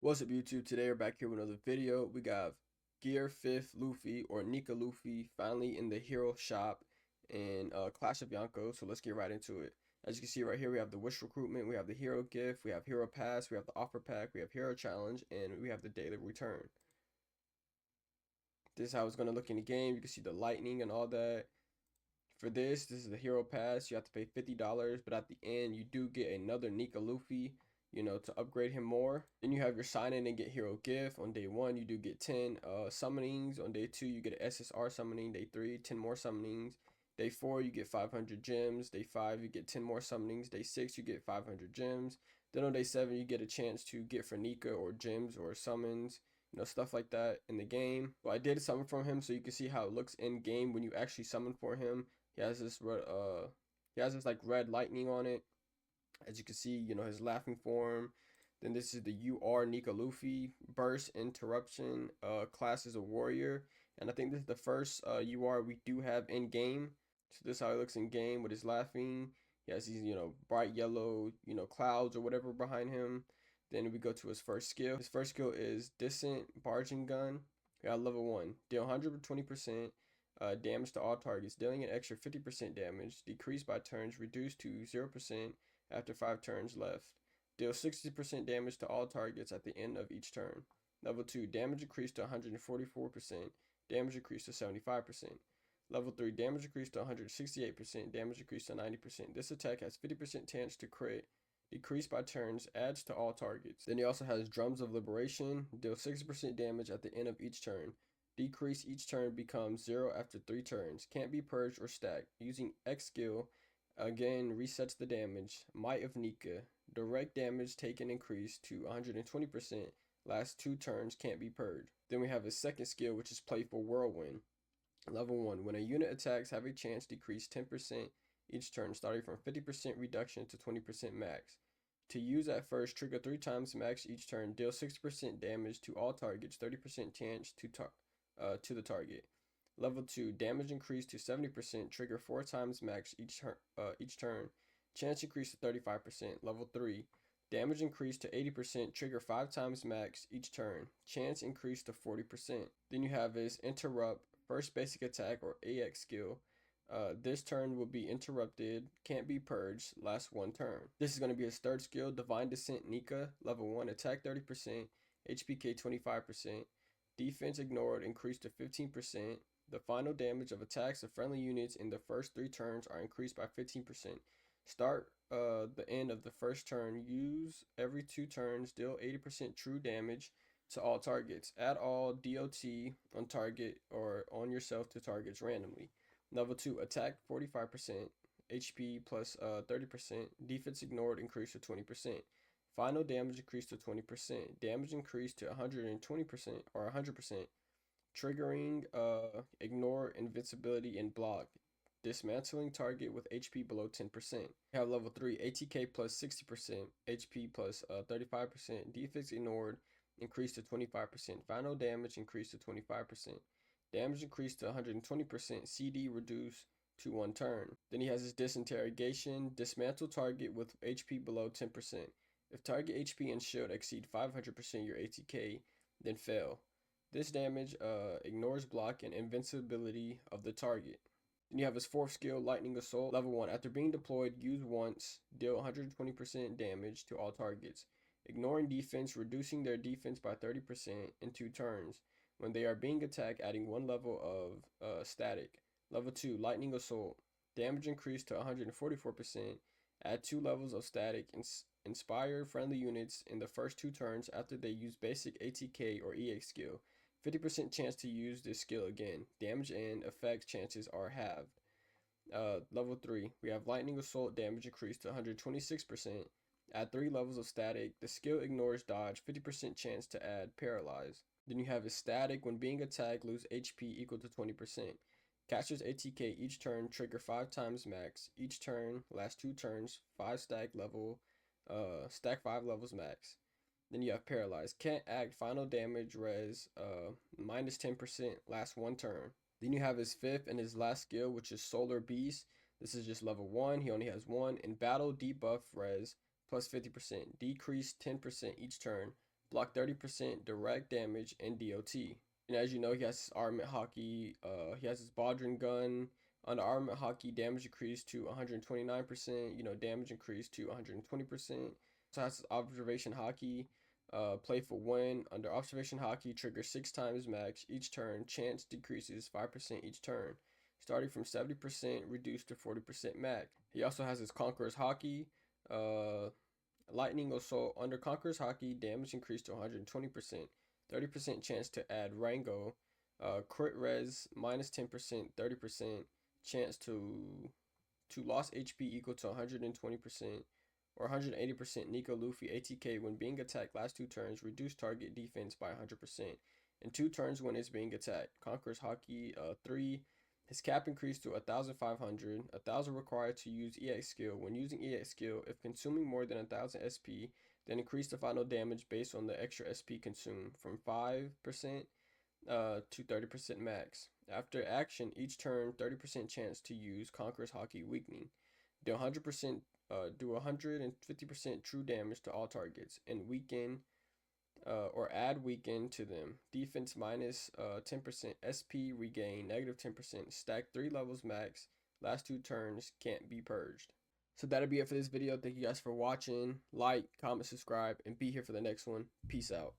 What's up, YouTube? Today we're back here with another video. We got Gear 5th Luffy or Nika Luffy finally in the hero shop in Clash of Yonko. So let's get right into it. As you can see right here, we have the wish recruitment, we have the hero gift, we have hero pass, we have the offer pack, we have hero challenge, and we have the daily return. This is how it's going to look in the game. You can see the lightning and all that. For this is the hero pass. You have to pay $50, but at the end you do get another Nika Luffy, to upgrade him more. Then you have your sign in and get hero gift. On day 1 you do get 10 summonings. On day 2 you get an SSR summoning. Day 3 10 more summonings. Day 4 you get 500 gems. Day 5 you get 10 more summonings. Day 6 you get 500 gems. Then on day 7 you get a chance to get for Nika or gems or summons, stuff like that in the game. Well, I did summon from him so you can see how it looks in game when you actually summon for him. He has this like red lightning on it, as you can see. His laughing form. Then this is the Nika Luffy burst interruption. Class is a warrior, and I think this is the first we do have in game. So this is how he looks in game with his laughing. He has these bright yellow clouds or whatever behind him. Then we go to his first skill. His first skill is Distant Barging Gun. We got level 1. Deal 120% damage to all targets, dealing an extra 50% damage, decreased by turns, reduced to 0% after 5 turns left. Deal 60% damage to all targets at the end of each turn. Level 2, damage increased to 144%, damage increased to 75%. Level 3, damage increased to 168%, damage increased to 90%. This attack has 50% chance to crit, decreased by turns, adds to all targets. Then he also has Drums of Liberation, deal 60% damage at the end of each turn. Decrease each turn becomes 0 after 3 turns. Can't be purged or stacked. Using X skill, again resets the damage. Might of Nika. Direct damage taken increased to 120%. Last 2 turns can't be purged. Then we have his second skill, which is Playful Whirlwind. Level 1. When a unit attacks, have a chance decrease 10% each turn, starting from 50% reduction to 20% max. To use at first, trigger 3 times max each turn. Deal 60% damage to all targets, 30% chance to the target. Level 2, damage increased to 70%, trigger 4 times max each turn. Chance increased to 35%. Level 3, damage increased to 80%, trigger 5 times max each turn. Chance increased to 40%. Then you have his Interrupt, first basic attack or AX skill. This turn will be interrupted, can't be purged, lasts 1 turn. This is going to be his third skill, Divine Descent Nika. Level 1, attack 30%, HPK 25%. Defense ignored increased to 15%. The final damage of attacks of friendly units in the first 3 turns are increased by 15%. Start the end of the first turn. Use every 2 turns. Deal 80% true damage to all targets. Add all DOT on target or on yourself to targets randomly. Level 2, attack 45%. HP plus 30%. Defense ignored increased to 20%. Final damage increased to 20%. Damage increased to 120% or 100%. Triggering ignore invincibility and block. Dismantling target with HP below 10%. We have level 3, ATK plus 60%, HP plus 35%. Defense ignored increased to 25%. Final damage increased to 25%. Damage increased to 120%. CD reduced to 1 turn. Then he has his Disinterrogation. Dismantle target with HP below 10%. If target HP and shield exceed 500% your ATK, then fail. This damage ignores block and invincibility of the target. Then you have his fourth skill, Lightning Assault. Level 1. After being deployed, use once. Deal 120% damage to all targets. Ignoring defense, reducing their defense by 30% in 2 turns. When they are being attacked, adding 1 level of static. Level 2, Lightning Assault. Damage increased to 144%. Add 2 levels of static. Inspire friendly units in the first 2 turns after they use basic ATK or EX skill. 50% chance to use this skill again. Damage and effect chances are halved. Level 3, we have Lightning Assault. Damage increased to 126%. Add 3 levels of static. The skill ignores dodge. 50% chance to add paralyze. Then you have his static. When being attacked, lose HP equal to 20%. Catches ATK each turn. Trigger 5 times max. Each turn, last 2 turns. 5 stack 5 levels max. Then you have paralyzed. Can't act. Final damage res minus 10%. Last 1 turn. Then you have his fifth and his last skill, which is Solar Beast. This is just level 1. He only has 1. In battle, debuff res plus 50%. Decrease 10% each turn. block 30% direct damage and DOT. And as you know, he has his armament haki. He has his Baldrin gun. On the armament haki, damage increased to 129%. Damage increased to 120%. So has his observation haki. Play for one. Under observation haki, trigger 6 times max each turn. Chance decreases 5% each turn. Starting from 70%, reduced to 40% max. He also has his Conqueror's haki. Lightning Assault. Under Conqueror's haki, damage increased to 120%. 30% chance to add Rango. Crit res minus 10%, 30% chance to lost HP equal to 120%, or 180% Nika Luffy ATK when being attacked last 2 turns, reduce target defense by 100%. In 2 turns when it's being attacked. Conqueror's haki 3. His cap increased to 1,500. 1,000 required to use EX skill. When using EX skill, if consuming more than 1,000 SP, then increase the final damage based on the extra SP consumed from 5% to 30% max. After action, each turn, 30% chance to use Conqueror's haki weakening. Do 150% true damage to all targets and weaken or add weaken to them. Defense minus 10%, SP regain negative 10%, stack 3 levels max. Last 2 turns can't be purged. So that'll be it for this video. Thank you guys for watching. Like, comment, subscribe, and be here for the next one. Peace out.